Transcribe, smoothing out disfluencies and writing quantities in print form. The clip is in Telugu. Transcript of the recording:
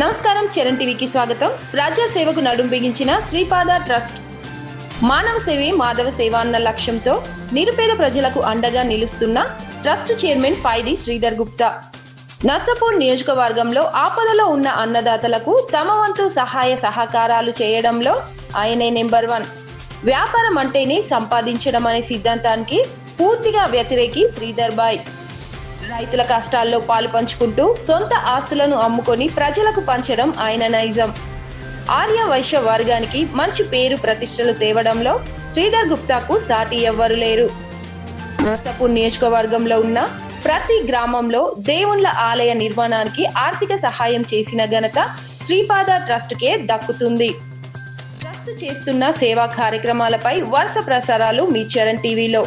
నమస్కారం, చరణ్ టీవీకి స్వాగతం. ప్రజా సేవకు నడుం బిగించిన శ్రీపాద ట్రస్ట్ మానవ సేవే మాధవ సేవ అన్న లక్ష్యంతో నిరుపేద ప్రజలకు అండగా నిలుస్తున్న ట్రస్ట్ చైర్మన్ పైడి శ్రీధర్ గుప్తా నర్సాపూర్ నియోజకవర్గంలో ఆపదలో ఉన్న అన్నదాతలకు తమ వంతు సహాయ సహకారాలు చేయడంలో ఆయనే నెంబర్ 1. వ్యాపారం అంటేనే సంపాదించడం అనే సిద్ధాంతానికి పూర్తిగా వ్యతిరేకి శ్రీధర్ బాయ్. రైతుల కష్టాల్లో పాలు పంచుకుంటూ సొంత ఆస్తులను అమ్ముకొని ప్రజలకు పంచడం ఆయన నైజం. ఆర్య వైశ్య వర్గానికి మంచి పేరు ప్రతిష్టలు తేవడంలో శ్రీధర్ గుప్తాకు సాటి ఎవ్వరు లేరు. నర్సాపూర్ నియోజకవర్గంలో ఉన్న ప్రతి గ్రామంలో దేవుళ్ల ఆలయ నిర్మాణానికి ఆర్థిక సహాయం చేసిన ఘనత శ్రీపాద ట్రస్ట్కే దక్కుతుంది. ట్రస్ట్ చేస్తున్న సేవా కార్యక్రమాలపై వరుస ప్రసారాలు మీ చరణ్ టీవీలో.